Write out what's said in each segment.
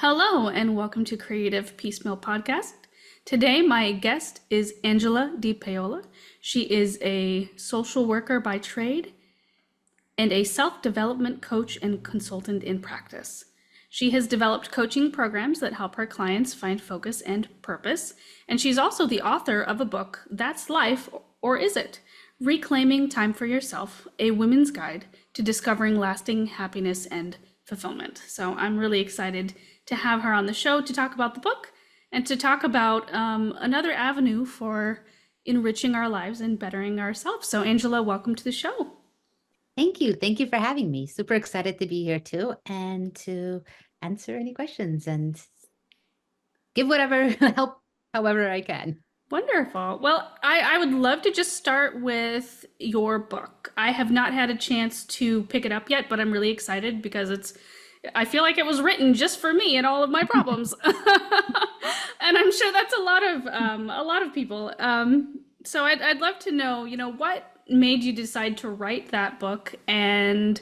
Hello, and welcome to Creative Piecemeal Podcast. Today, my guest is Angela Di Paola. She is a social worker by trade and a self-development coach and consultant in practice. She has developed coaching programs that help her clients find focus and purpose, and she's also the author of a book, That's Life, or Is It? Reclaiming Time for Yourself, a women's guide to discovering lasting happiness and fulfillment. So I'm really excited to have her on the show to talk about the book and to talk about another avenue for enriching our lives and bettering ourselves. So Angela, welcome to the show. Thank you. Thank you for having me. Super excited to be here too and to answer any questions and give whatever help however I can. Wonderful. Well, I would love to just start with your book. I have not had a chance to pick it up yet, but I'm really excited because I feel like it was written just for me and all of my problems. And I'm sure that's a lot of people. So I'd love to know, what made you decide to write that book and,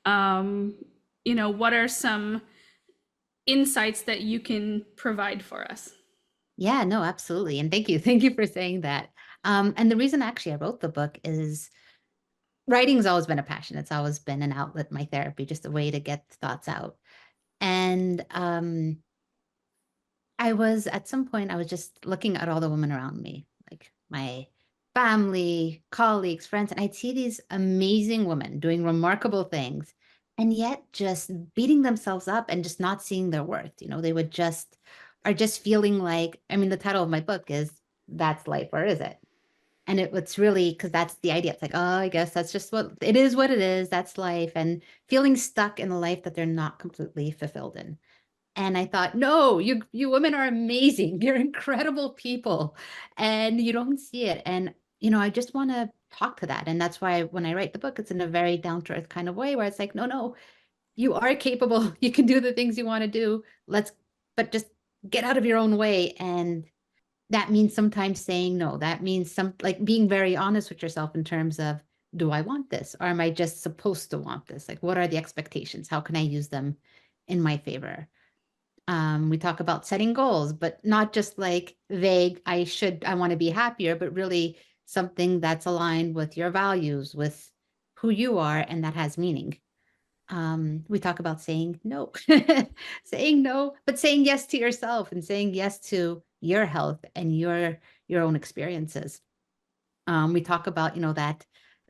what are some insights that you can provide for us? Yeah, no, absolutely. And thank you. Thank you for saying that. And the reason actually I wrote the book is writing's always been a passion. It's always been an outlet, my therapy, just a way to get thoughts out. And I was at some point, I was just looking at all the women around me, like my family, colleagues, friends, and I'd see these amazing women doing remarkable things and yet just beating themselves up and just not seeing their worth. They would just are just feeling like, I mean, the title of my book is That's Life, or Is It? And it's really because that's the idea. It's like, oh, I guess that's just what it is, what it is. That's life. And feeling stuck in a life that they're not completely fulfilled in. And I thought, no, you women are amazing. You're incredible people. And you don't see it. And, I just want to talk to that. And that's why when I write the book, it's in a very down to earth kind of way where it's like, no, no, you are capable. You can do the things you want to do. But just get out of your own way. And that means sometimes saying no. That means like being very honest with yourself in terms of, do I want this? Or am I just supposed to want this? Like, what are the expectations? How can I use them in my favor? We talk about setting goals, but not just like vague, I want to be happier, but really something that's aligned with your values, with who you are, and that has meaning. We talk about saying no, saying no, but saying yes to yourself and saying yes to your health and your own experiences. We talk about,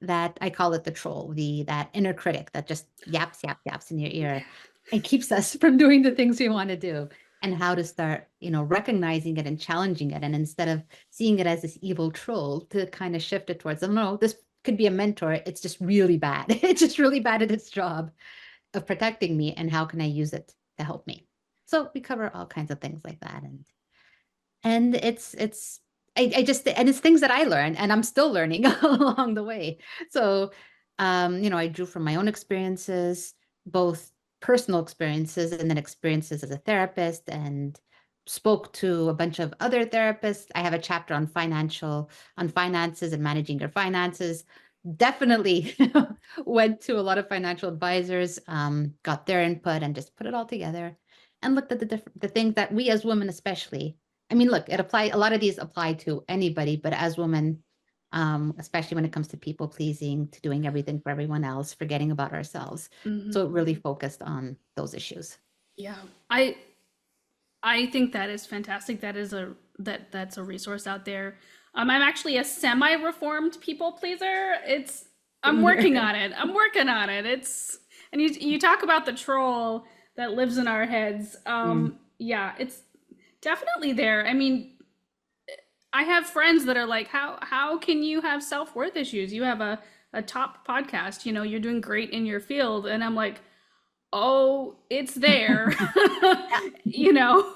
that I call it the troll, that inner critic that just yaps, yaps, yaps in your Yeah. ear and keeps us from doing the things we want to do, and how to start, recognizing it and challenging it. And instead of seeing it as this evil troll, to kind of shift it towards, oh, no, this could be a mentor. It's just really bad. It's just really bad at its job of protecting me. And how can I use it to help me? So we cover all kinds of things like that. And I just, and it's things that I learned and I'm still learning along the way. So, I drew from my own experiences, both personal experiences and then experiences as a therapist, and spoke to a bunch of other therapists. I have a chapter on finances and managing your finances. Definitely went to a lot of financial advisors, got their input and just put it all together and looked at the things that we as women especially, I mean, look, a lot of these apply to anybody, but as women, especially when it comes to people pleasing, to doing everything for everyone else, forgetting about ourselves. Mhm. So it really focused on those issues. Yeah. I think that is fantastic. That's a resource out there. I'm actually a semi-reformed people pleaser. I'm Same working here. on it. I'm working on it. And you talk about the troll that lives in our heads. Mm. Yeah, it's definitely there. I mean, I have friends that are like, how can you have self-worth issues? You have a top podcast, you're doing great in your field. And I'm like, oh, it's there. you know.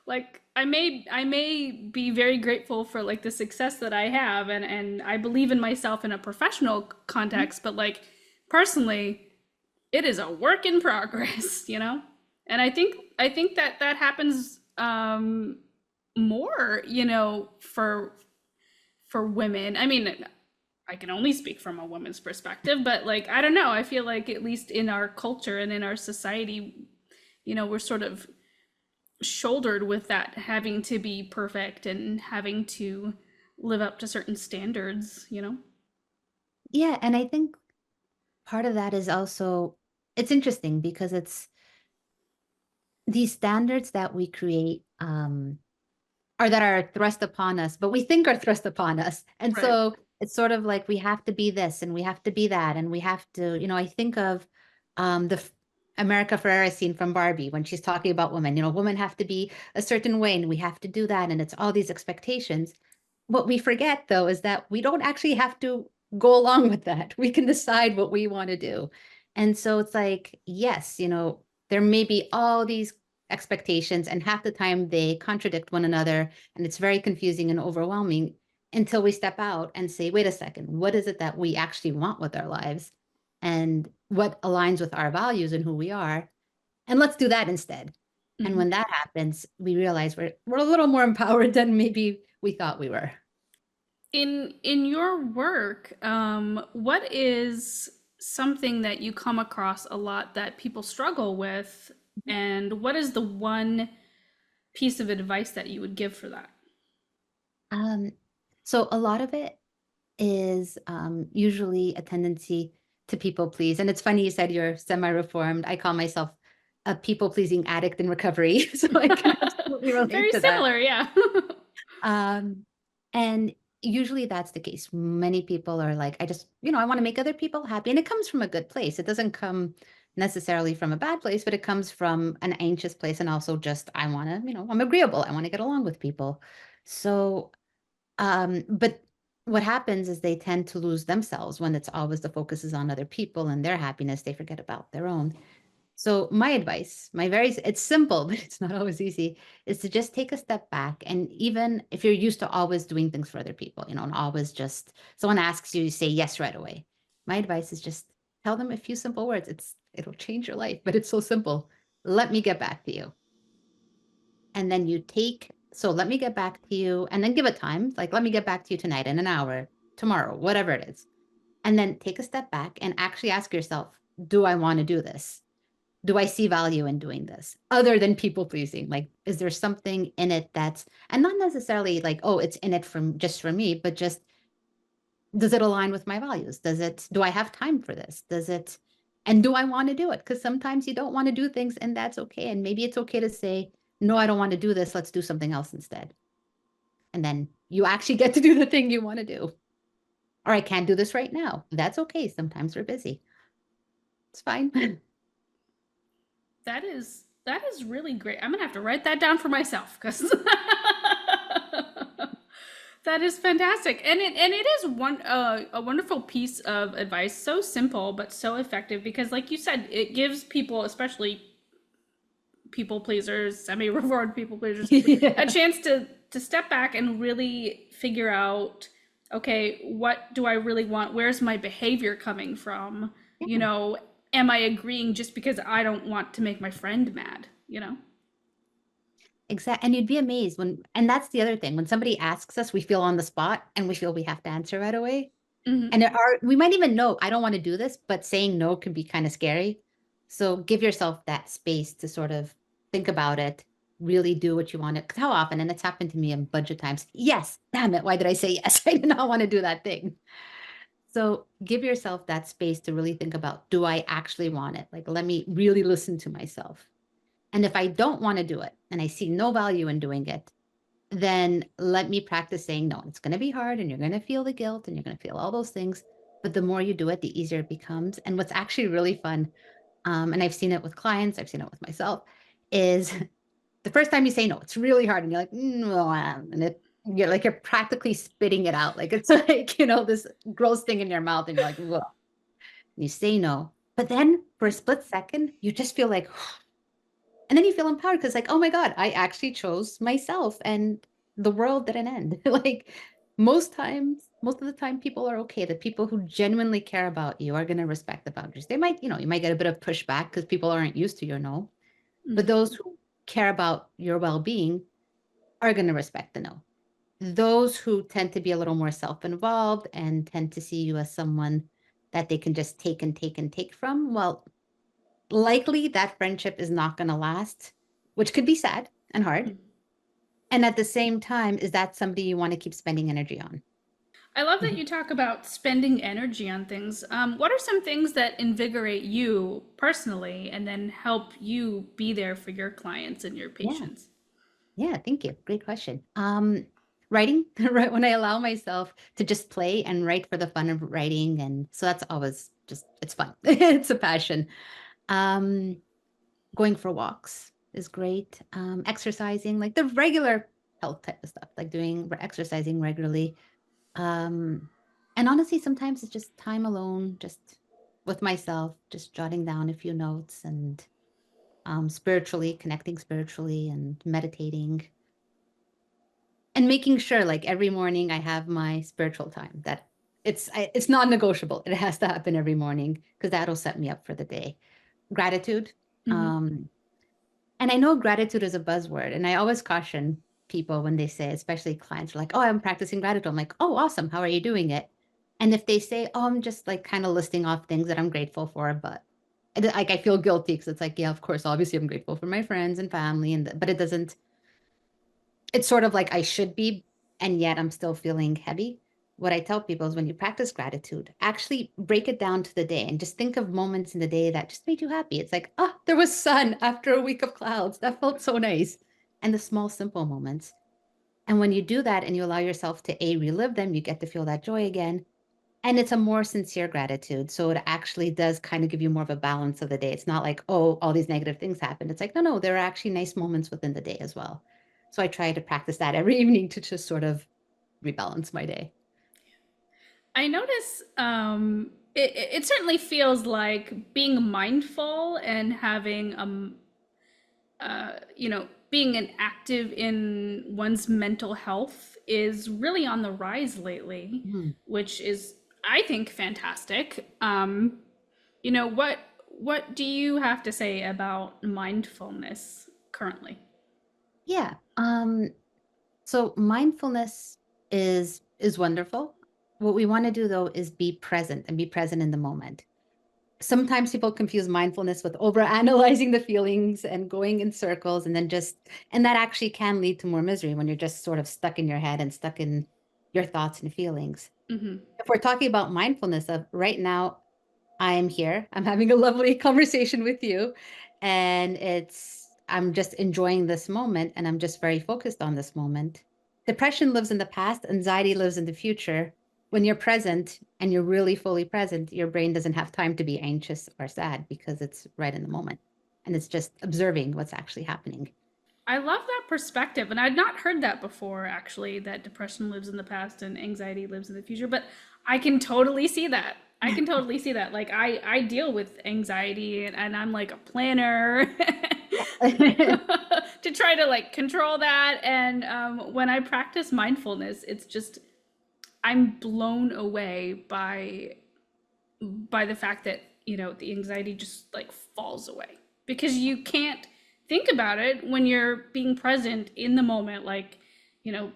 Like I may be very grateful for like the success that I have, and I believe in myself in a professional context, but like personally, it is a work in progress. And I think that happens more, for women. I mean, I can only speak from a woman's perspective, but like I don't know, I feel like at least in our culture and in our society, we're sort of shouldered with that having to be perfect and having to live up to certain standards. Yeah, and I think part of that is also it's interesting because it's these standards that we create or that are thrust upon us, but we think are thrust upon us. And Right. so it's sort of like we have to be this and we have to be that and we have to, I think of the America Ferrera scene from Barbie when she's talking about women. Women have to be a certain way and we have to do that and it's all these expectations. What we forget though is that we don't actually have to go along with that. We can decide what we want to do. And so it's like, yes, there may be all these expectations and half the time they contradict one another and it's very confusing and overwhelming until we step out and say, wait a second, what is it that we actually want with our lives and what aligns with our values and who we are? And let's do that instead. And Mhm. when that happens, we realize we're a little more empowered than maybe we thought we were. In your work, what is something that you come across a lot that people struggle with, and what is the one piece of advice that you would give for that? Um, so a lot of it is usually a tendency to people please. And it's funny you said you're semi-reformed. I call myself a people-pleasing addict in recovery. So I can absolutely relate Very to that. similar, yeah. Um, and usually that's the case. Many people are like, I just, I want to make other people happy. And it comes from a good place. It doesn't come necessarily from a bad place, but it comes from an anxious place. And also just, I want to, I'm agreeable. I want to get along with people. So but what happens is they tend to lose themselves when it's always the focus is on other people and their happiness. They forget about their own. So my advice, it's simple, but it's not always easy, is to just take a step back. And even if you're used to always doing things for other people, and always just someone asks you, you say yes right away. My advice is just tell them a few simple words. It'll change your life, but it's so simple. Let me get back to you. And then let me get back to you and then give it time. Like, let me get back to you tonight in an hour, tomorrow, whatever it is. And then take a step back and actually ask yourself, do I want to do this? Do I see value in doing this other than people pleasing? Like, is there something in it and not necessarily like, oh, it's in it from just for me, but just does it align with my values? Do I have time for this? And do I want to do it? Because sometimes you don't want to do things and that's okay. And maybe it's okay to say, no, I don't want to do this. Let's do something else instead. And then you actually get to do the thing you want to do. Or I can't do this right now. That's okay. Sometimes we're busy. It's fine. That is really great. I'm gonna have to write that down for myself because that is fantastic, and it is a wonderful piece of advice. So simple but so effective because, like you said, it gives people, especially people pleasers, semi-reformed people pleasers, a Yeah. chance to step back and really figure out, okay, what do I really want? Where's my behavior coming from? You Yeah. know, am I agreeing just because I don't want to make my friend mad? Exactly. And you'd be amazed and that's the other thing. When somebody asks us, we feel on the spot and we feel we have to answer right away. Hmm. And we might even know, I don't want to do this, but saying no can be kind of scary. So give yourself that space to sort of think about it, really do what you want to. Because how often, and it's happened to me a bunch of times, yes, damn it, why did I say yes? I did not want to do that thing. So give yourself that space to really think about, do I actually want it? Like, let me really listen to myself. And if I don't want to do it and I see no value in doing it, then let me practice saying no. It's going to be hard and you're going to feel the guilt and you're going to feel all those things. But the more you do it, the easier it becomes. And what's actually really fun, and I've seen it with clients, I've seen it with myself, is the first time you say no, it's really hard. And you're like, no, you're practically spitting it out. Like it's like, this gross thing in your mouth and you're like, well, you say no. But then for a split second, you just feel like, and then you feel empowered because like, oh my God, I actually chose myself and the world didn't end. Like most of the time people are okay. The people who genuinely care about you are going to respect the boundaries. They might, you might get a bit of pushback because people aren't used to your no, but Hmm. those who care about your well-being are going to respect the no. Those who tend to be a little more self-involved and tend to see you as someone that they can just take and take and take from, well, likely that friendship is not going to last, which could be sad and hard. And at the same time, is that somebody you want to keep spending energy on? I love that you talk about spending energy on things. What are some things that invigorate you personally and then help you be there for your clients and your Yeah. patients? Yeah, thank you. Great question. Writing, right when I allow myself to just play and write for the fun of writing. And so that's always just, it's fun. It's a passion. Um, Going for walks is great. Exercising, like the regular health type of stuff, like doing exercising regularly. Um, and honestly, sometimes it's just time alone, just with myself, just jotting down a few notes and spiritually, connecting spiritually and meditating and making sure like every morning I have my spiritual time that it's non-negotiable. It has to happen every morning because that'll set me up for the day. Gratitude. Hmm. Um, and I know gratitude is a buzzword, and I always caution people when they say, especially clients, are like, "Oh, I'm practicing gratitude." I'm like, "Oh, awesome. How are you doing it?" And if they say, "Oh, I'm just like kind of listing off things that I'm grateful for," but like I feel guilty because it's like, yeah, of course, obviously I'm grateful for my friends and family, and but it doesn't, it's sort of like I should be, and yet I'm still feeling heavy. What I tell people is when you practice gratitude, actually break it down to the day and just think of moments in the day that just made you happy. It's like, oh, there was sun after a week of clouds. That felt so nice. And the small, simple moments. And when you do that and you allow yourself to relive them, you get to feel that joy again. And it's a more sincere gratitude. So it actually does kind of give you more of a balance of the day. It's not like, oh, all these negative things happen. It's like, no, no, there are actually nice moments within the day as well. So I try to practice that every evening to just sort of rebalance my day. I notice it certainly feels like being mindful and having being an active in one's mental health is really on the rise lately, Mhm. which is, I think, fantastic. What do you have to say about mindfulness currently? Yeah. So mindfulness is wonderful. What we want to do though is be present and be present in the moment. Sometimes people confuse mindfulness with over analyzing the feelings and going in circles and then just, and that actually can lead to more misery when you're just sort of stuck in your head and stuck in your thoughts and feelings. Hmm. If we're talking about mindfulness of right now, I am here, I'm having a lovely conversation with you, and I'm just enjoying this moment and I'm just very focused on this moment. Depression lives in the past, anxiety lives in the future. When you're present and you're really fully present, your brain doesn't have time to be anxious or sad because it's right in the moment and it's just observing what's actually happening. I love that perspective, and I'd not heard that before, actually, that depression lives in the past and anxiety lives in the future, but I can totally see that. I can totally see that. Like I deal with anxiety and I'm like a planner to try to like control that. And when I practice mindfulness, it's just I'm blown away by the fact that the anxiety just like falls away because you can't think about it when you're being present in the moment, like you know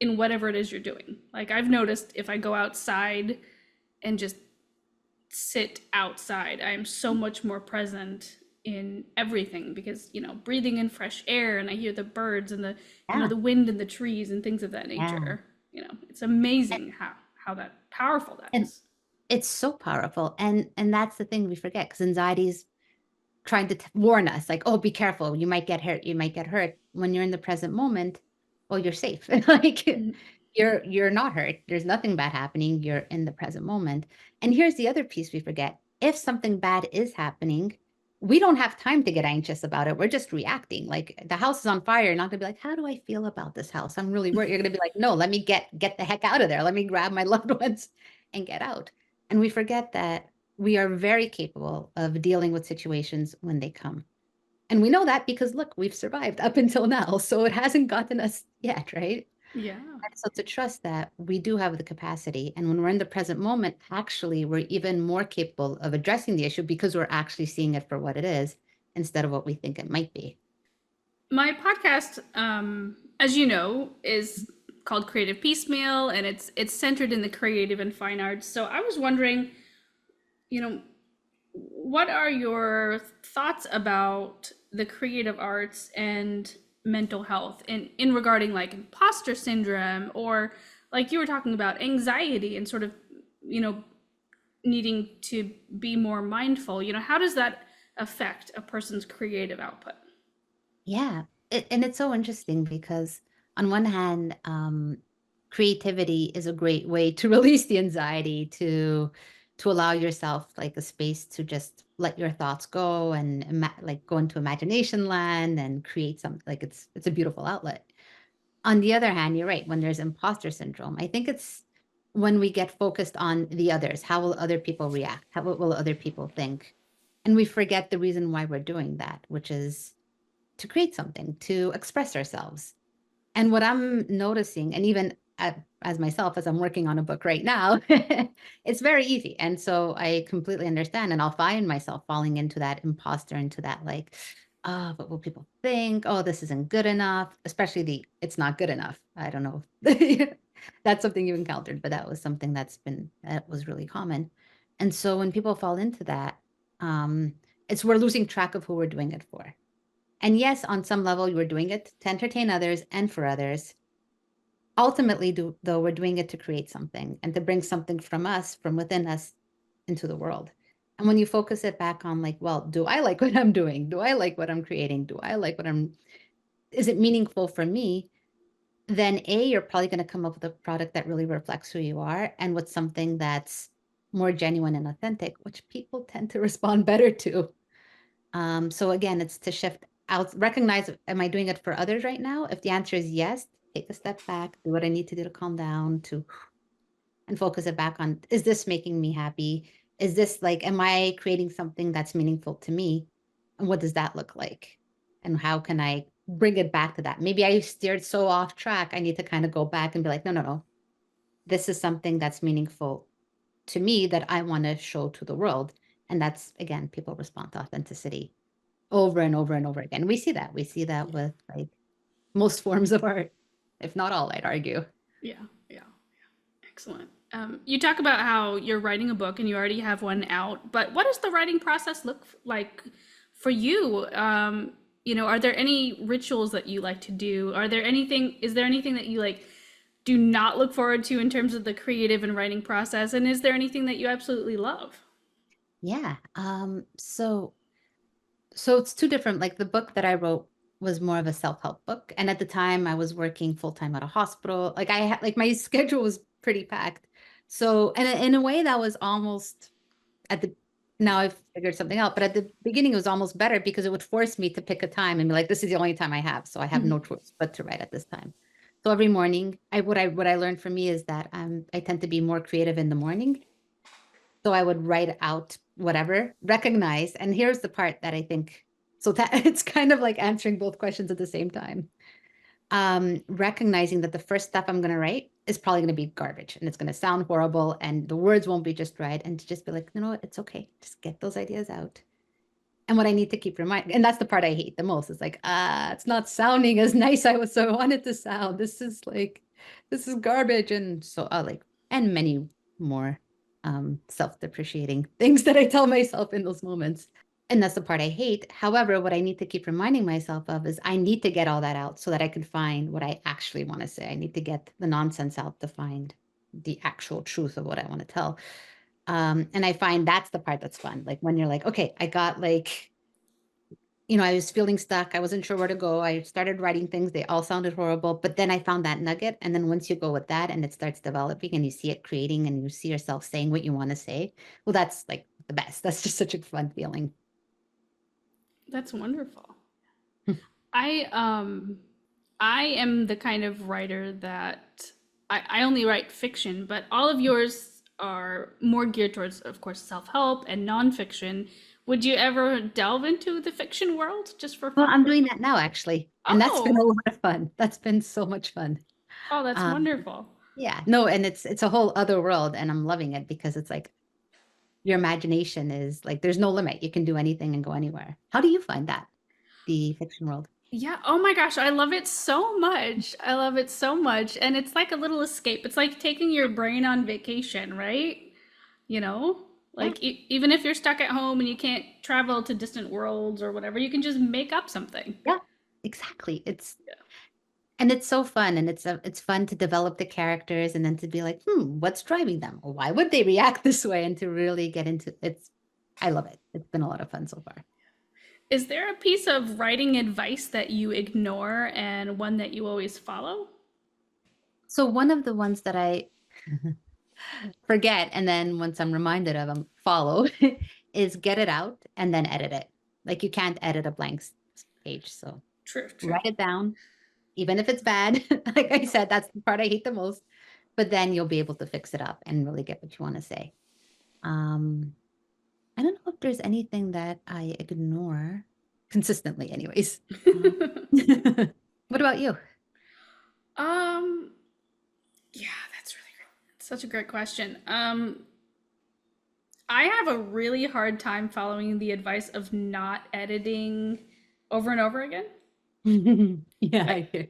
in whatever it is you're doing. Like I've noticed if I go outside and just sit outside, I am so much more present in everything because breathing in fresh air, and I hear the birds and the Yeah, the wind in the trees and things of that yeah. nature. It's amazing how that powerful that And is. it's so powerful. And that's the thing we forget because anxiety is trying to warn us like, oh, be careful, you might get hurt, you might get hurt. When you're in the present moment, well, you're safe. Like Mhm. you're not hurt, there's nothing bad happening, you're in the present moment. And here's the other piece we forget: if something bad is happening, we don't have time to get anxious about it, we're just reacting. Like the house is on fire, you're not going to be like, how do I feel about this house, I'm really worried. You're going to be like, no, let me get the heck out of there, let me grab my loved ones and get out. And we forget that we are very capable of dealing with situations when they come. And we know that because look, we've survived up until now. So it hasn't gotten us yet, right? Yeah. And so to trust that we do have the capacity. And when we're in the present moment, actually, we're even more capable of addressing the issue because we're actually seeing it for what it is instead of what we think it might be. My podcast, as you know, is called Creative Piecemeal, and it's centered in the creative and fine arts. So I was wondering, you know, what are your thoughts about the creative arts and mental health in regarding like imposter syndrome, or like you were talking about anxiety and sort of, you know, needing to be more mindful? You know, how does that affect a person's creative output? Yeah. And it's so interesting because on one hand, creativity is a great way to release the anxiety, to allow yourself like a space to just let your thoughts go and like go into imagination land and create something. Like it's a beautiful outlet. On the other hand, you're right. When there's imposter syndrome, I think it's when we get focused on the others. How will other people react? How what will other people think? And we forget the reason why we're doing that, which is to create something, to express ourselves. And what I'm noticing, and even as myself, as I'm working on a book right now, it's very easy. And so I completely understand. And I'll find myself falling into that imposter, into that like, oh, what will people think? Oh, this isn't good enough, especially the it's not good enough. I don't know. That's something you encountered, but that was something that was really common. And so when people fall into that, um, it's we're losing track of who we're doing it for. And yes, on some level, you are doing it to entertain others and for others. Ultimately, though, we're doing it to create something and to bring something from us, from within us, into the world. And when you focus it back on, like, well, do I like what I'm doing? Do I like what I'm creating? Do I like what is it meaningful for me? Then A, you're probably going to come up with a product that really reflects who you are and with something that's more genuine and authentic, which people tend to respond better to. So again, it's to shift out, recognize, am I doing it for others right now? If the answer is yes, take a step back, do what I need to do to calm down, to and focus it back on, is this making me happy? Is this like, am I creating something that's meaningful to me? And what does that look like? And how can I bring it back to that? Maybe I steered so off track. I need to kind of go back and be like, no, no, no. This is something that's meaningful to me that I want to show to the world. And that's again, people respond to authenticity over and over and over again. We see that. We see that Yeah, with like most forms of art, if not all, I'd argue. yeah, yeah. Excellent. You talk about how you're writing a book and you already have one out, but what does the writing process look like for you? You know, are there any rituals that you like to do? Is there anything that you like do not look forward to in terms of the creative and writing process? And is there anything that you absolutely love? Yeah. So it's two different. Like the book that I wrote was more of a self-help book. And at the time I was working full-time at a hospital. Like I had like my schedule was pretty packed. So and in a way that was almost at the now I've figured something out, but at the beginning it was almost better because it would force me to pick a time and be like, this is the only time I have. So I have no Mhm. choice but to write at this time. So every morning, what I learned for me is that I tend to be more creative in the morning. So I would write out whatever, recognize, and here's the part that I think so that it's kind of like answering both questions at the same time. Recognizing that the first stuff I'm going to write is probably going to be garbage and it's going to sound horrible and the words won't be just right. And to just be like, you know what, it's okay. Just get those ideas out. And what I need to keep reminding, and that's the part I hate the most, is like, it's not sounding as nice I wanted to sound. This is garbage. And so like, and many more self-depreciating things that I tell myself in those moments. And that's the part I hate. However, what I need to keep reminding myself of is I need to get all that out so that I can find what I actually want to say. I need to get the nonsense out to find the actual truth of what I want to tell. And I find that's the part that's fun. Like when you're like, okay, I got like, I was feeling stuck. I wasn't sure where to go. I started writing things. They all sounded horrible. But then I found that nugget. And then once you go with that and it starts developing and you see it creating and you see yourself saying what you want to say, well, that's like the best. That's just such a fun feeling. That's wonderful. I um I am the kind of writer that I only write fiction, but all of yours are more geared towards, of course, self-help and nonfiction. Would you ever delve into the fiction world just for Well, fun? I'm doing that now, actually. And that's been a Oh, lot of fun. That's been so much fun. oh, that's Um, wonderful. yeah, no, and it's a whole other world. And I'm loving it because it's like your imagination is like there's no limit. You can do anything and go anywhere. How do you find that, the fiction world? Yeah, oh my gosh, I love it so much. I love it so much. And it's like a little escape. It's like taking your brain on vacation, right? You know? Yeah, Like even if you're stuck at home and you can't travel to distant worlds or whatever, you can just make up something. yeah, exactly. It's so fun, and it's fun to develop the characters and then to be like, what's driving them? Or why would they react this way? And to really get into it's I love it. It's been a lot of fun so far. Is there a piece of writing advice that you ignore and one that you always follow? So one of the ones that I forget, and then once I'm reminded of them, follow is get it out and then edit it. Like you can't edit a blank page. So True, true. write it down, even if it's bad. Like I said, that's the part I hate the most. But then you'll be able to fix it up and really get what you want to say. Um, I don't know if there's anything that I ignore consistently, anyways. Um, what about you? um, yeah, that's really great. It's such a great question. I have a really hard time following the advice of not editing over and over again. Yeah, I, I hear.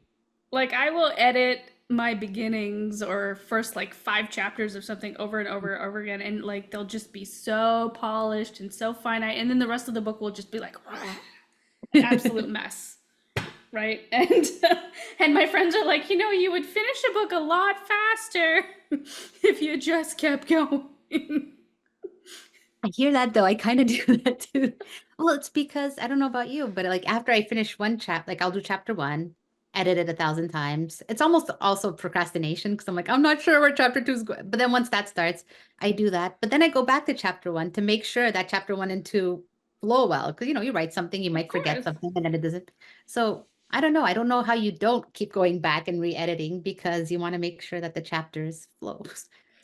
like I will edit my beginnings or first like 5 chapters of something over and over and over again, and like they'll just be so polished and so finite, and then the rest of the book will just be like an absolute mess, right? And my friends are like, you would finish a book a lot faster if you just kept going. I hear that though. I kind of do that too. Well, it's because I don't know about you, but like after I finish one chapter, like I'll do chapter one, edit it 1,000 times. It's almost also procrastination because I'm like, I'm not sure where chapter two is going. But then once that starts, I do that. But then I go back to chapter one to make sure that chapter one and two flow well. Because you write something, you Of might forget course. something, and then it doesn't. So I don't know. I don't know how you don't keep going back and re-editing because you want to make sure that the chapters flow.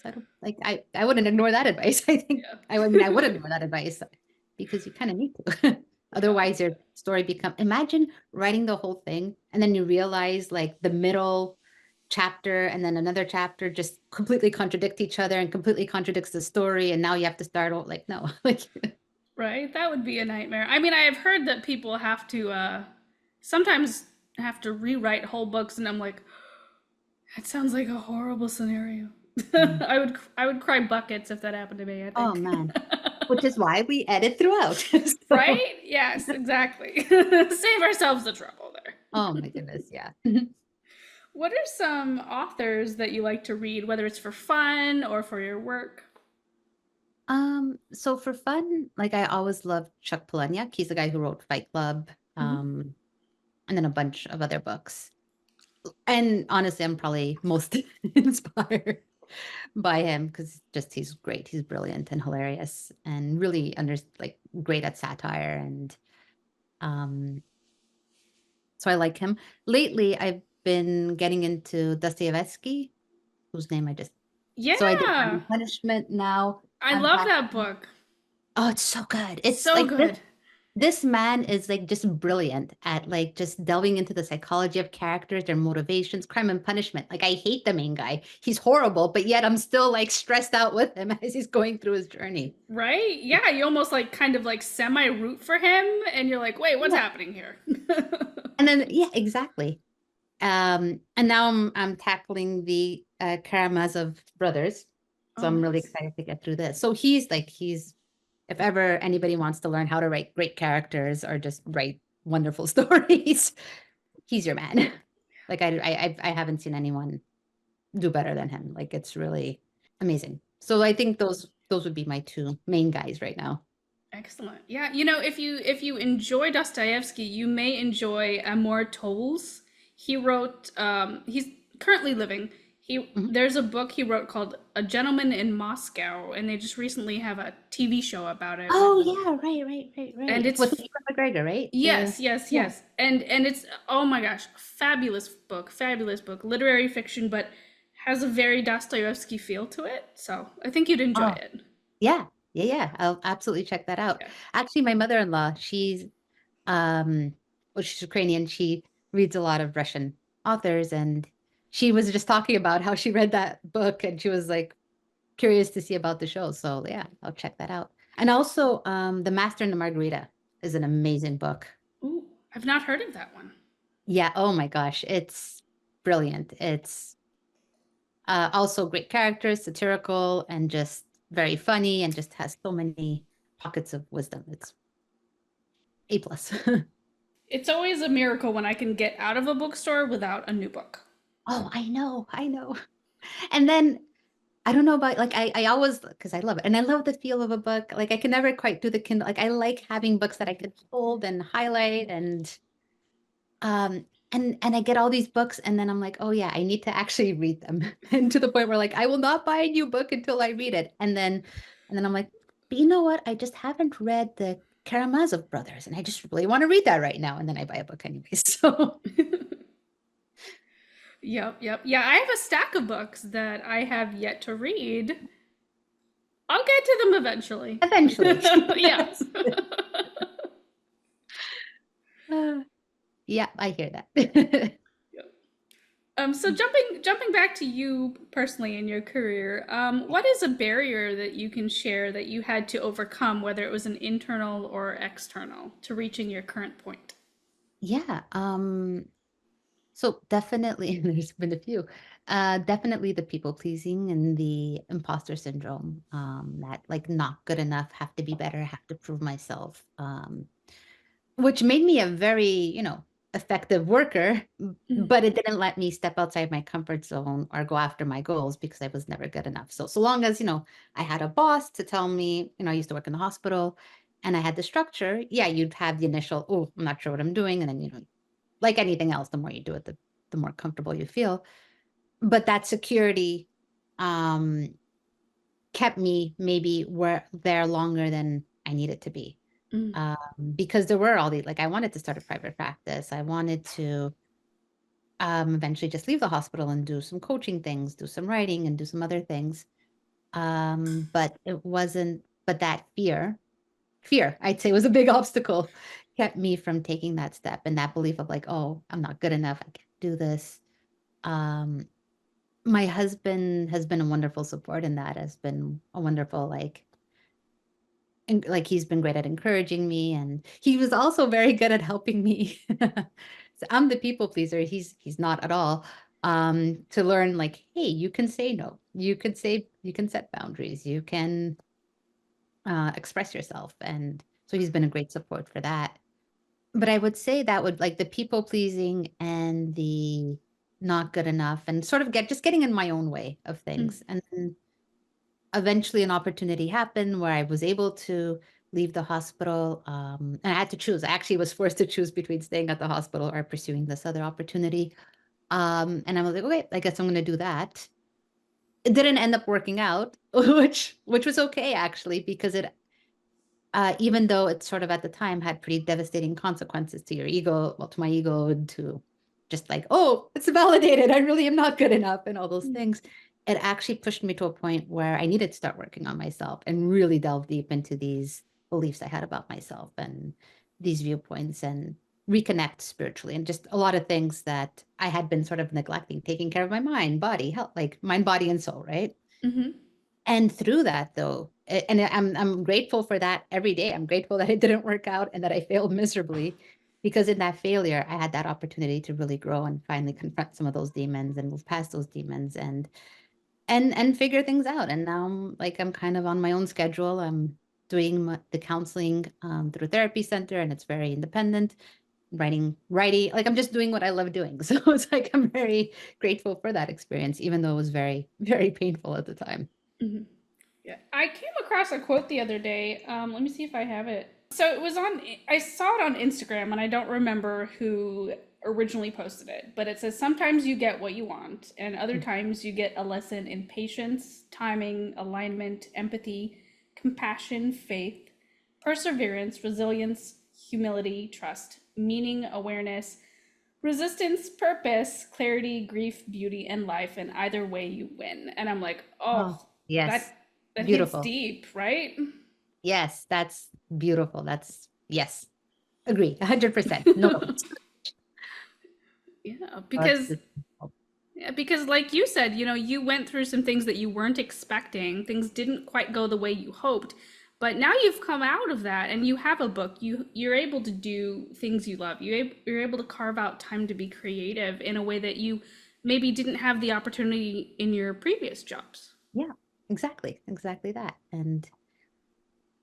So I don't like I wouldn't ignore that advice. I think I mean I would ignore that advice because you kind of need to. Yeah. Otherwise your story become imagine writing the whole thing and then you realize like the middle chapter and then another chapter just completely contradict each other and completely contradicts the story and now you have to start all like no. Like Right? That would be a nightmare. I mean, I have heard that people have to sometimes have to rewrite whole books, and I'm like, that sounds like a horrible scenario. Mm. I would cry buckets if that happened to me, I Oh think. man. Which is why we edit throughout. So, Right? Yes, exactly. Save ourselves the trouble there. oh my goodness, yeah. What are some authors that you like to read, whether it's for fun or for your work? So for fun, like I always loved Chuck Palahniuk. He's the guy who wrote Fight Club, Mhm. and then a bunch of other books. And honestly, I'm probably most inspired by him because just he's great. He's brilliant and hilarious and really like great at satire. And um, so I like him. Lately, I've been getting into Dostoevsky, whose name I just so I did Crime Yeah, and Punishment now. I I'm love back. that book. Oh, it's so good. It's So like good. this man is like just brilliant at like just delving into the psychology of characters, their motivations, crime and punishment. Like I hate the main guy. He's horrible, but yet I'm still like stressed out with him as he's going through his journey. Right? Yeah, you almost like kind of like semi root for him, and you're like, wait, what's Yeah. happening here? And then yeah, exactly. And now I'm tackling the Karamazov brothers. So Oh, I'm really nice. excited to get through this. So he's if ever anybody wants to learn how to write great characters or just write wonderful stories, he's your man. Like I haven't seen anyone do better than him. Like it's really amazing. So I think those would be my two main guys right now. Excellent. Yeah, if you enjoy Dostoevsky, you may enjoy Amor Tolls. He's currently living. He Mhm. There's a book he wrote called A Gentleman in Moscow, and they just recently have a TV show about it Oh with yeah, right, and right. it's With Ewan McGregor, right? The yes, yes, yeah. yes. And it's oh my gosh, fabulous book, literary fiction, but has a very Dostoevsky feel to it. So I think you'd enjoy Oh it. yeah, yeah. I'll absolutely check that out. Yeah. Actually, my mother-in-law, um, well, she's Ukrainian. She reads a lot of Russian authors, and she was just talking about how she read that book, and she was like curious to see about the show. So yeah, I'll check that out. And also, The Master and the Margarita is an amazing book. Ooh, I've not heard of that one. Yeah. Oh my gosh, it's brilliant. It's also great characters, satirical, and just very funny and just has so many pockets of wisdom. It's A plus. It's always a miracle when I can get out of a bookstore without a new book. Oh, I know. And then I don't know about like I always because I love it and I love the feel of a book. Like I can never quite do the Kindle. Like I like having books that I could hold and highlight um and I get all these books and then I'm like, oh yeah, I need to actually read them. And to the point where like I will not buy a new book until I read it. And then I'm like, but you know what? I just haven't read the Karamazov brothers and I just really want to read that right now. And then I buy a book anyway. So Yep, yep. Yeah, I have a stack of books that I have yet to read. I'll get to them eventually. eventually. Yeah. Uh, yeah, I hear that. So jumping back to you personally in your career, what is a barrier that you can share that you had to overcome, whether it was an internal or external, to reaching your current point? Yeah. So definitely, there's been a few. Definitely the people pleasing and the imposter syndrome. That like not good enough, have to be better, have to prove myself. Which made me a very, effective worker, Mm, but it didn't let me step outside my comfort zone or go after my goals because I was never good enough. So long as, I had a boss to tell me, I used to work in the hospital and I had the structure, yeah, you'd have the initial, oh, I'm not sure what I'm doing. And then, like anything else, the more you do it, the more comfortable you feel. But that security um kept me maybe there longer than I needed to be. mm, Um, because there were all these, like I wanted to start a private practice. I wanted to eventually just leave the hospital and do some coaching things, do some writing and do some other things. But it wasn't, but that fear, I'd say was a big obstacle, kept me from taking that step and that belief of like, oh, I'm not good enough. I can't do this. Um, my husband has been a wonderful support in that, has been a wonderful and like he's been great at encouraging me and he was also very good at helping me. So I'm the people pleaser. He's not at all. To learn like, hey, you can say no. You can set boundaries. You can express yourself. And so he's been a great support for that. But I would say that would like the people pleasing and the not good enough and sort of getting in my own way of mm, things. And then eventually an opportunity happened where I was able to leave the hospital. And I had to choose. I actually was forced to choose between staying at the hospital or pursuing this other opportunity. And I was like, okay, I guess I'm going to do that. It didn't end up working out, which was okay actually, because it even though it sort of at the time had pretty devastating consequences to your ego, well, to my ego, and to just like, oh, it's validated. I really am not good enough, and all those mm, things. It actually pushed me to a point where I needed to start working on myself and really delve deep into these beliefs I had about myself and these viewpoints and reconnect spiritually and just a lot of things that I had been sort of neglecting, taking care of my mind, body, health, like mind, body, and soul, right? mhm, And through that though, and I'm grateful for that every day. I'm grateful that it didn't work out and that I failed miserably because in that failure, I had that opportunity to really grow and finally confront some of those demons and move past those demons and figure things out. And now I'm kind of on my own schedule. I'm doing the counseling through a therapy center and it's very independent. Writing, like I'm just doing what I love doing. So it's like I'm very grateful for that experience, even though it was very, very painful at the time. mhm. Yeah, I came across a quote the other day. Let me see if I have it. So it was on, I saw it on Instagram and I don't remember who originally posted it, but it says sometimes you get what you want, and other times you get a lesson in patience, timing, alignment, empathy, compassion, faith, perseverance, resilience, humility, trust, meaning, awareness, resistance, purpose, clarity, grief, beauty, and life. And either way, you win. And I'm like, Oh, oh, yes. that hits Beautiful. deep, right? Yes, that's beautiful. That's yes. Agree. 100%. No. Yeah, That's because just yeah, because like you said, you went through some things that you weren't expecting. Things didn't quite go the way you hoped. But now you've come out of that and you have a book. You're able to do things you love. You're able to carve out time to be creative in a way that you maybe didn't have the opportunity in your previous jobs. yeah. exactly that.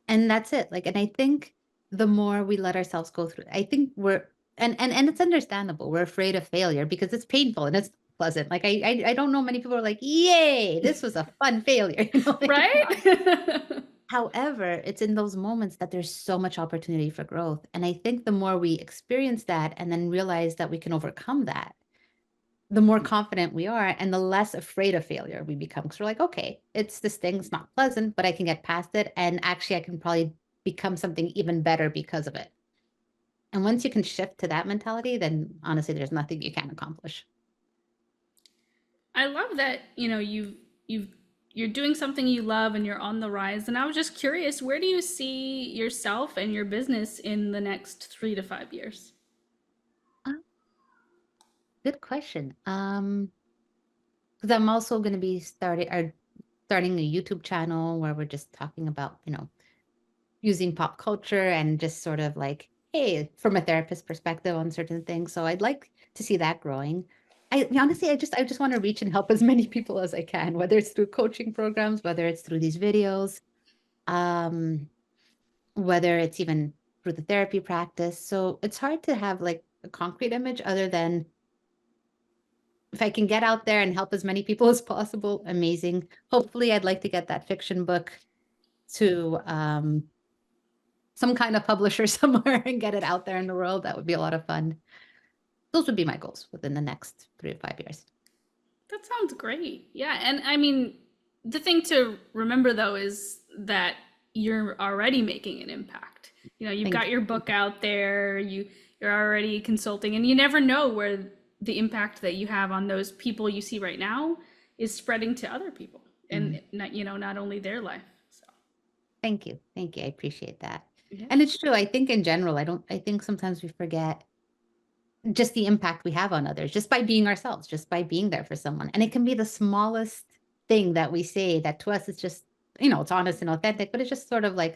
And that's it. Like, and I think the more we let ourselves go through, I think we're and it's understandable. We're afraid of failure because it's painful and it's pleasant. Like I don't know many people are like, yay, this was a fun failure. Like it's not. Right? However, it's in those moments that there's so much opportunity for growth. And I think the more we experience that and then realize that we can overcome that, the more confident we are and the less afraid of failure we become. Because we're like, okay, it's this thing, it's not pleasant, but I can get past it. And actually, I can probably become something even better because of it. And once you can shift to that mentality, then honestly, there's nothing you can't accomplish. I love that, you've you're doing something you love and you're on the rise. And I was just curious, where do you see yourself and your business in the next 3 to 5 years? Uh, Good question. Because I'm also going to be starting a YouTube channel where we're just talking about, using pop culture and just sort of like, hey, from a therapist perspective on certain things. So I'd like to see that growing. I honestly, I just want to reach and help as many people as I can, whether it's through coaching programs, whether it's through these videos, um, whether it's even through the therapy practice. So it's hard to have like a concrete image other than if I can get out there and help as many people as possible, amazing. Hopefully, I'd like to get that fiction book to some kind of publisher somewhere and get it out there in the world. That would be a lot of fun. Those would be my goals within the next 3 to 5 years. That sounds great. Yeah, and I mean, the thing to remember though is that you're already making an impact. You've Thank got your you. book out there, you're already consulting, and you never know where the impact that you have on those people you see right now is spreading to other people Mm. and not only their life. So, Thank you. Thank you. I appreciate that. yeah. And it's true. I think in general, I think sometimes we forget just the impact we have on others just by being ourselves, just by being there for someone. And it can be the smallest thing that we say that to us is just, it's honest and authentic, but it's just sort of like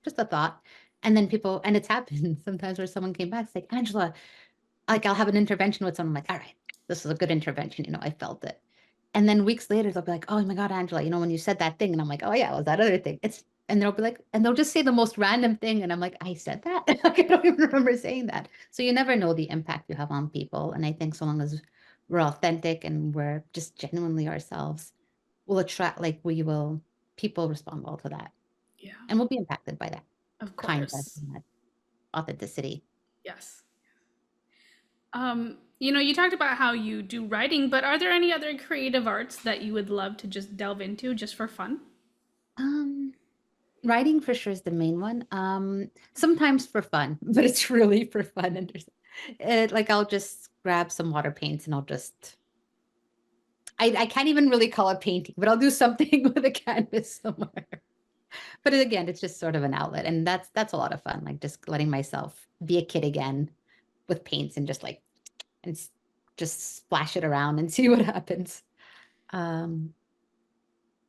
just a thought. And then and it's happened sometimes where someone came back, it's like, Angela, like I'll have an intervention with someone, I'm like, all right, this is a good intervention. I felt it. And then weeks later, they'll be like, oh my God, Angela, when you said that thing. And I'm like, oh yeah, it was that other thing. And they'll be like, and they'll just say the most random thing. And I'm like, I said that? Like, I don't even remember saying that. So you never know the impact you have on people. And I think so long as we're authentic and we're just genuinely ourselves, we'll attract, people respond well to that. Yeah, And we'll be impacted by that of kindness course. and that authenticity. Yes. You talked about how you do writing, but are there any other creative arts that you would love to just delve into just for fun? Um, Writing for sure is the main one. Sometimes for fun, but it's really for fun. And like I'll just grab some water paints and I'll just I can't even really call it painting, but I'll do something with a canvas somewhere. But again, it's just sort of an outlet, and that's a lot of fun. Like just letting myself be a kid again with paints and just and just splash it around and see what happens. Um,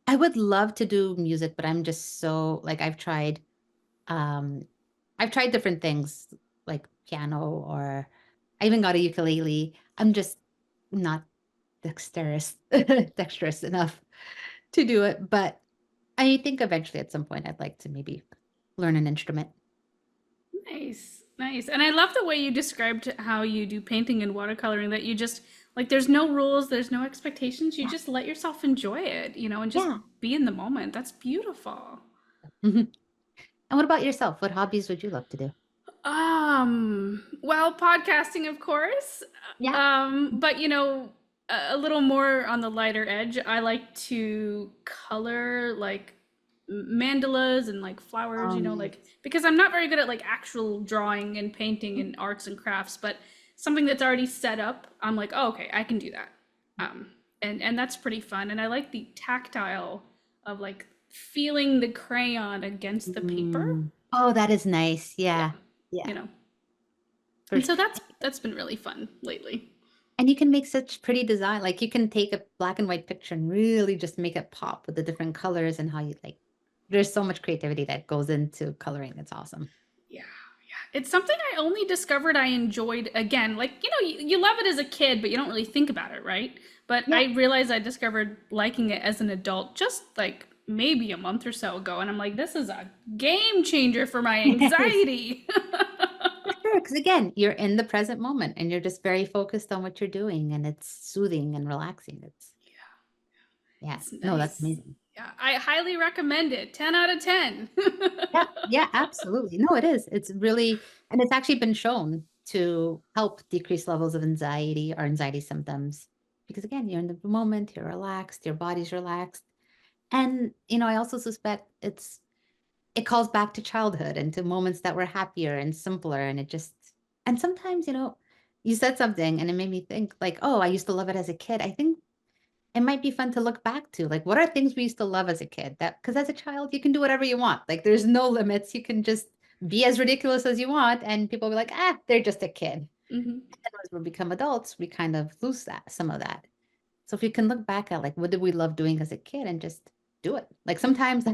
I would love to do music, but I'm just so like um I've tried different things like piano or I even got a ukulele. I'm just not dexterous enough to do it, but I think eventually at some point I'd like to maybe learn an instrument. Nice, nice. And I love the way you described how you do painting and watercoloring, that you just like there's no rules, there's no expectations. You Yeah. just let yourself enjoy it, and just Yeah. be in the moment. That's beautiful. Mhm. And what about yourself? What hobbies would you love to do? Well, podcasting, of course. Yeah. But a little more on the lighter edge. I like to color like mandalas and like flowers, Um, like because I'm not very good at like actual drawing and painting and arts and crafts, but something that's already set up, I'm like, oh, okay, I can do that. And that's pretty fun. And I like the tactile of like feeling the crayon against the paper. oh, that is nice. Yeah, Yeah. you Yeah. know. For And sure. so that's been really fun lately. And you can make such pretty design. Like you can take a black and white picture and really just make it pop with the different colors and how you there's so much creativity that goes into coloring. It's awesome. Yeah, yeah. It's something I only discovered I enjoyed again. Like, you love it as a kid, but you don't really think about it, right? But Yeah. I realized I discovered liking it as an adult just like maybe a month or so ago, and I'm like, this is a game changer for my It is. anxiety. For sure, because again, you're in the present moment and you're just very focused on what you're doing and it's soothing and relaxing. Yeah, It's no, that's nice. amazing. Yeah, I highly recommend it. 10 out of 10. Yeah, yeah, absolutely. No, it is. It's really, and it's actually been shown to help decrease levels of anxiety or anxiety symptoms. Because again, you're in the moment, you're relaxed, your body's relaxed. And, I also suspect it calls back to childhood and to moments that were happier and simpler. And and sometimes, you said something and it made me think like, oh, I used to love it as a kid. I think it might be fun to look back to. Like, what are things we used to love as a kid? That because as a child, you can do whatever you want. Like, there's no limits. You can just be as ridiculous as you want, and people will be like, ah, they're just a kid. And Hmm. as we become adults, we kind of lose some of that. So if you can look back at like what did we love doing as a kid and just do it. Like sometimes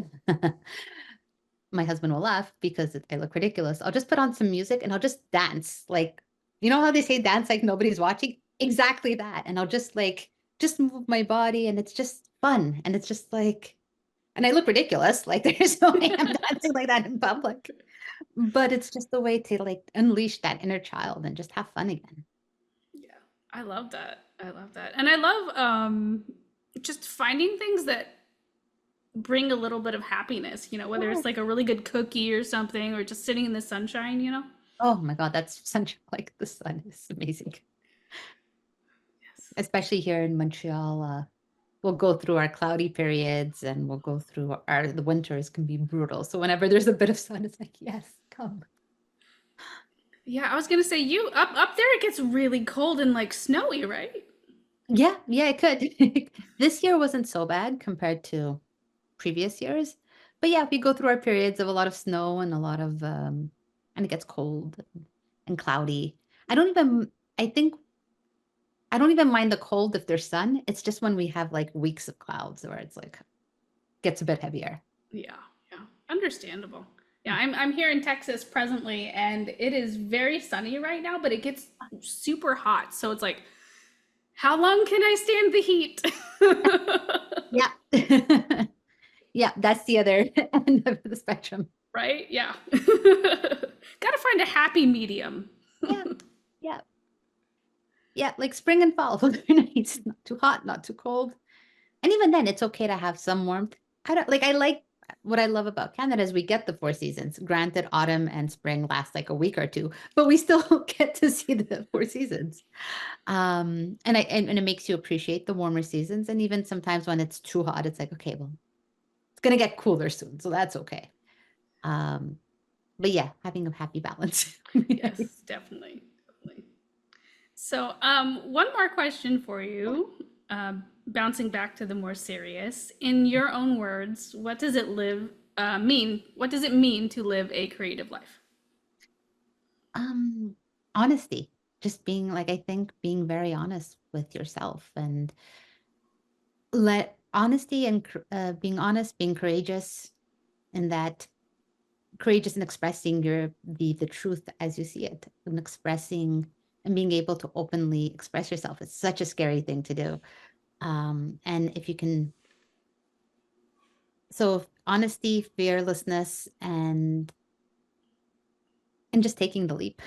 my husband will laugh because I look ridiculous. I'll just put on some music and I'll just dance. Like, you know how they say dance like nobody's watching? Exactly that. And I'll just move my body and it's just fun. And it's just like, and I look ridiculous. Like there's no way I'm dancing like that in public. But it's just a way to like unleash that inner child and just have fun again. Yeah, I love that. I love that. And I love just finding things that bring a little bit of happiness, whether it's Yes. like a really good cookie or something, or just sitting in the sunshine. Oh my God, that's such like the sun is amazing. Yes. Especially here in Montreal. We'll go through our cloudy periods and we'll go through the winters can be brutal. So whenever there's a bit of sun, it's like, yes, come. Yeah, I was gonna say you up there it gets really cold and like snowy, right? Yeah, yeah, it could. This year wasn't so bad compared to previous years. But yeah, we go through our periods of a lot of snow and a lot of and it gets cold and cloudy. I don't even I think I don't even mind the cold if there's sun. It's just when we have like weeks of clouds where it's like gets a bit heavier. Yeah, yeah. Understandable. Yeah, I'm here in Texas presently and it is very sunny right now, but it gets super hot. So it's like, how long can I stand the heat? Yeah. Yeah, that's the other end of the spectrum. Right? Yeah. Gotta find a happy medium. Yeah, yeah, yeah. Like spring and fall, very nice. Not too hot, not too cold. And even then, it's okay to have some warmth. I like what I love about Canada is we get the four seasons. Granted, autumn and spring last like a week or two, but we still get to see the four seasons. And it makes you appreciate the warmer seasons. And even sometimes when it's too hot, it's like, okay, well, it's gonna get cooler soon, so that's okay. Um, but yeah, having a happy balance. Yes, definitely. Definitely. So, one more question for you, bouncing back to the more serious. In your own words, what does it mean? What does it mean to live a creative life? Um, Honesty, just being like, I think being very honest with yourself and let honesty and being honest, being courageous, and that courageous in expressing the truth as you see it, and expressing and being able to openly express yourself. It's such a scary thing to do. And if you can, so honesty, fearlessness, and just taking the leap.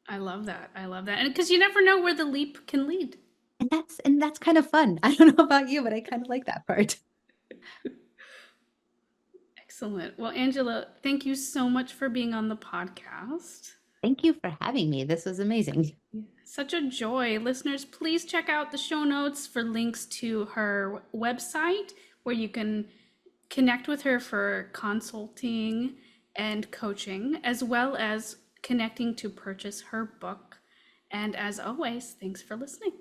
I love that. I love that. And because you never know where the leap can lead. And that's kind of fun. I don't know about you, but I kind of like that part. Excellent. Well, Angela, thank you so much for being on the podcast. Thank you for having me. This was amazing. Yeah. Such a joy. Listeners, please check out the show notes for links to her website where you can connect with her for consulting and coaching, as well as connecting to purchase her book. And as always, thanks for listening.